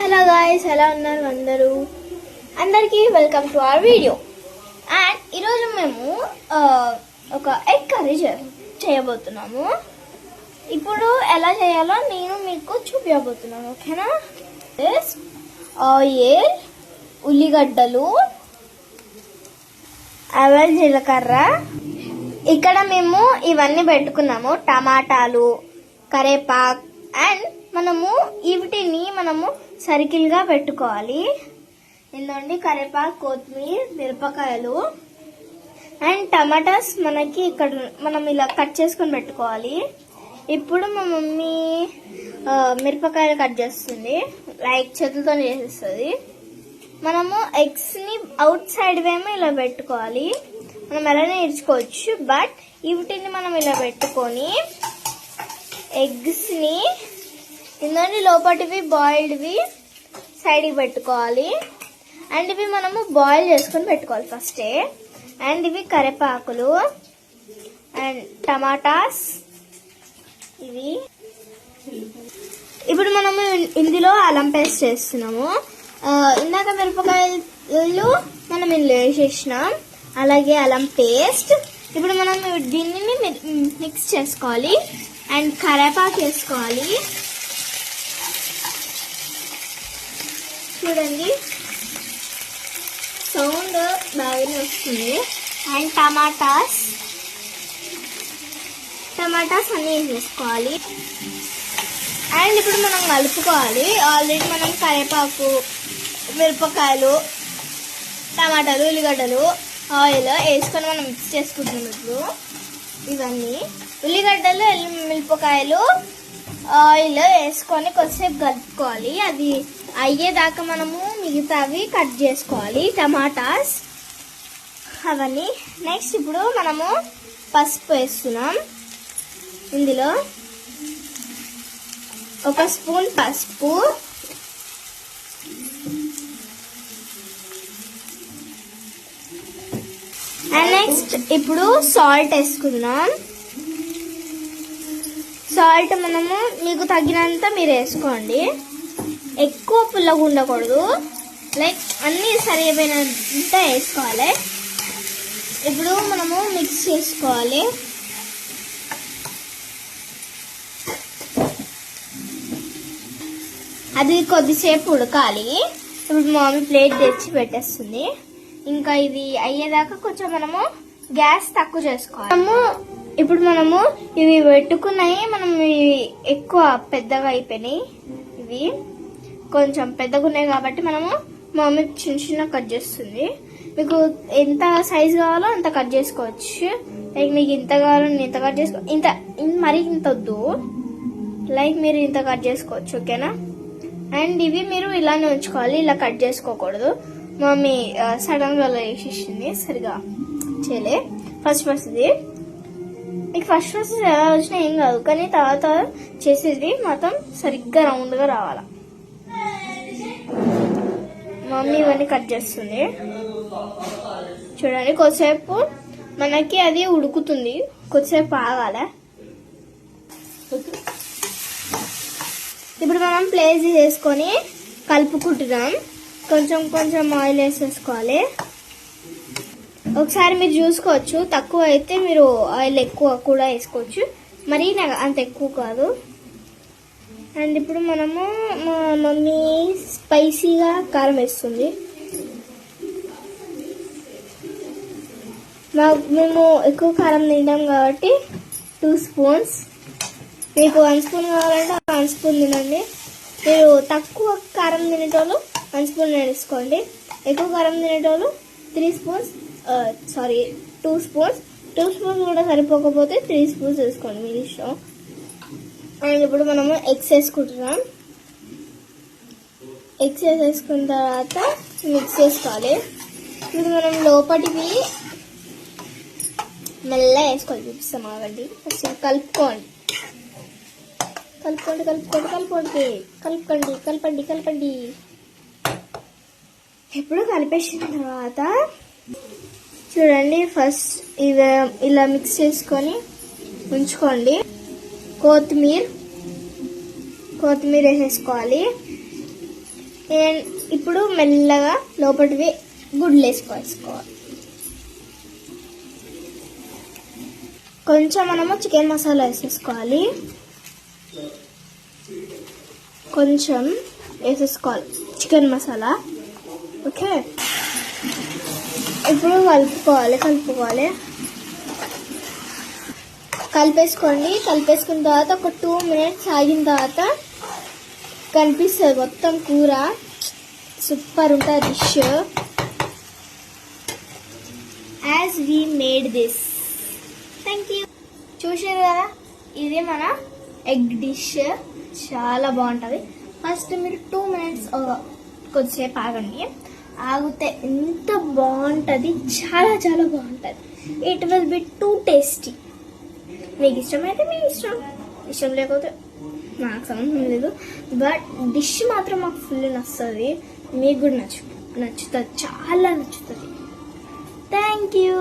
Hello guys, ఎలా ఉన్నారు అందరికీ welcome to our video. And ఈరోజు మేము ఒక ఎగ్ కర్రీ చేయబోతున్నాము. ఇప్పుడు ఎలా చేయాలో నేను మీకు చూపించబోతున్నాను, ఓకేనా? ఆయిల్, ఉల్లిగడ్డలు, ఆవాలు, జీలకర్ర. ఇక్కడ మేము ఇవన్నీ పెట్టుకున్నాము. టమాటాలు, కరేపాకు. అండ్ వీటిని మనము సర్కిల్ గా పెట్టుకోవాలి. ఇందండి కరేపాకు, కొత్తిమీర, మిరపకాయలు అండ్ టమాటాస్ మనకి ఇక్కడ మనం ఇలా కట్ చేసుకొని పెట్టుకోవాలి. ఇప్పుడు మా మమ్మీ మిరపకాయలు కట్ చేస్తుంది, లైక్ చేతులతో చేసేస్తుంది. మనము ఎగ్స్ ని అవుట్ సైడ్ వేమో ఇలా పెట్టుకోవాలి. మనం ఎలానే ఇచ్చుకోవచ్చు, బట్ వీటిని మనం ఇలా పెట్టుకొని ఎగ్స్ ని ఇందులో లోపటివి బాయిల్డ్వి సైడ్కి పెట్టుకోవాలి. అండ్ ఇవి మనము బాయిల్ చేసుకొని పెట్టుకోవాలి ఫస్టే. అండ్ ఇవి కరివేపాకులు అండ్ టమాటాస్. ఇవి ఇప్పుడు మనము ఇందులో అల్లం పేస్ట్ చేస్తున్నాము. ఇందాక మిరపకాయలు మనం ఇందులో వేసేసినాం, అలాగే అల్లం పేస్ట్. ఇప్పుడు మనం దీనిని మిక్స్ చేసుకోవాలి. అండ్ కరివేపాకు వేసుకోవాలి. చూడండి, సౌండ్ బాగానే వస్తుంది. అండ్ టమాటాస్ అన్నీ వేసుకోవాలి. అండ్ ఇప్పుడు మనం కలుపుకోవాలి. ఆల్రెడీ మనం కరివేపాకు, మిరపకాయలు, టమాటాలు, ఉల్లిగడ్డలు, ఆయిల్ వేసుకొని మనం మిక్స్ చేసుకుంటున్నాం. ఇప్పుడు ఇవన్నీ ఉల్లిగడ్డలు, మిరపకాయలు, ఆయిల్ వేసుకొని కొద్దిసేపు కలుపుకోవాలి. అది అయ్యేదాకా మనము మిగతావి కట్ చేసుకోవాలి, టమాటాస్ అవన్నీ. నెక్స్ట్ ఇప్పుడు మనము పసుపు వేస్తున్నాం. ఇందులో 1 స్పూన్ పసుపు, అండ్ నెక్స్ట్ ఇప్పుడు సాల్ట్ వేసుకుందాం. సాల్ట్ మనము మీకు తగినంత మీరు వేసుకోండి. ఎక్కువ పుల్లగా ఉండకూడదు, లైక్ అన్నీ సరిపోయినంత వేసుకోవాలి. ఇప్పుడు మనము మిక్స్ చేసుకోవాలి. అది కొద్దిసేపు ఉడకాలి. ఇప్పుడు మమ్మీ ప్లేట్ తెచ్చి పెట్టేస్తుంది. ఇంకా ఇది అయ్యేదాకా కొంచెం మనము గ్యాస్ తక్కువ చేసుకోవాలి. ఇప్పుడు మనము ఇవి పెట్టుకున్నాయి, మనం ఇవి ఎక్కువ పెద్దగా అయిపోయినాయి. ఇవి కొంచెం పెద్దగా ఉన్నాయి కాబట్టి మనము మమ్మీ చిన్న కట్ చేస్తుంది. మీకు ఎంత సైజు కావాలో అంత కట్ చేసుకోవచ్చు. లైక్ మీకు ఇంత కావాలో ఇంత కట్ చేసుకో, మరీ ఇంత వద్దు, లైక్ మీరు ఇంత కట్ చేసుకోవచ్చు, ఓకేనా? అండ్ ఇవి మీరు ఇలానే ఉంచుకోవాలి, ఇలా కట్ చేసుకోకూడదు. మమ్మీ సడన్ గా వేసేసింది, సరిగా చేయలే. ఫస్ట్ ఇది మీకు ఫస్ట్ ఎలా వచ్చినా ఏం కాదు, కానీ తర్వాత చేసేది మాత్రం సరిగ్గా రౌండ్ గా రావాలా. మమ్మీ ఇవన్నీ కట్ చేస్తుంది. చూడండి, కొద్దిసేపు మనకి అది ఉడుకుతుంది, కొద్దిసేపు ఆగాల. ఇప్పుడు మనం ప్లేస్ చేసుకొని కలుపుకుంటున్నాం. కొంచెం ఆయిల్ వేసేసుకోవాలి. ఒకసారి మీరు చూసుకోవచ్చు, తక్కువ అయితే మీరు ఆయిల్ ఎక్కువ కూడా వేసుకోవచ్చు, మరి అంత ఎక్కువ కాదు. అండ్ ఇప్పుడు మనము మా మమ్మీ స్పైసీగా కారం వేస్తుంది. మేము ఎక్కువ కారం తింటాం కాబట్టి 2 స్పూన్స్. మీకు 1 స్పూన్ కావాలంటే 1 స్పూన్ తినండి. మీరు తక్కువ కారం తినేటోళ్ళు 1 స్పూన్ వేసుకోండి. ఎక్కువ కారం తినేటోళ్ళు 2 స్పూన్స్ కూడా సరిపోకపోతే 3 స్పూన్స్ వేసుకోండి, మీ ఇష్టం. అండ్ ఇప్పుడు మనము ఎగ్స్ వేసుకుంటున్నాం. ఎగ్స్ వేసుకున్న తర్వాత మిక్స్ చేసుకోవాలి. ఇప్పుడు మనం లోపటివి మెల్లగా వేసుకోవాలి, చూపిస్తాం. ఆగండి, ఫస్ట్ కలుపుకోండి. ఇప్పుడు కలిపేసిన తర్వాత చూడండి, ఫస్ట్ ఇలా మిక్స్ చేసుకొని ఉంచుకోండి. కొత్తిమీర వేసేసుకోవాలి. ఇప్పుడు మెల్లగా లోపలివి గుడ్లు వేసుకోవాలి. కొంచెం మనము చికెన్ మసాలా వేసేసుకోవాలి. కొంచెం వేసేసుకోవాలి చికెన్ మసాలా. ఓకే, ఇప్పుడు కలుపుకోవాలి. కలిపేసుకోండి. కలిపేసుకున్న తర్వాత ఒక 2 minutes ఆగిన తర్వాత కనిపిస్తుంది మొత్తం కూర. సూపర్ ఉంటుంది dish. As we made this. Thank you. చూసారు కదా, ఇది మన ఎగ్ డిష్. చాలా బాగుంటుంది. ఫస్ట్ మీరు 2 minutes కొద్దిసేపు ఆగండి. ఆగితే ఎంత బాగుంటుంది, చాలా చాలా బాగుంటుంది. It will be two tasty. మీకు ఇష్టమైతే మీ ఇష్టం లేకపోతే నాకు సంబంధం లేదు. బట్ డిష్ మాత్రం మాకు ఫుల్ నచ్చుతుంది. మీకు కూడా నచ్చుతుంది, చాలా నచ్చుతుంది. Thank you.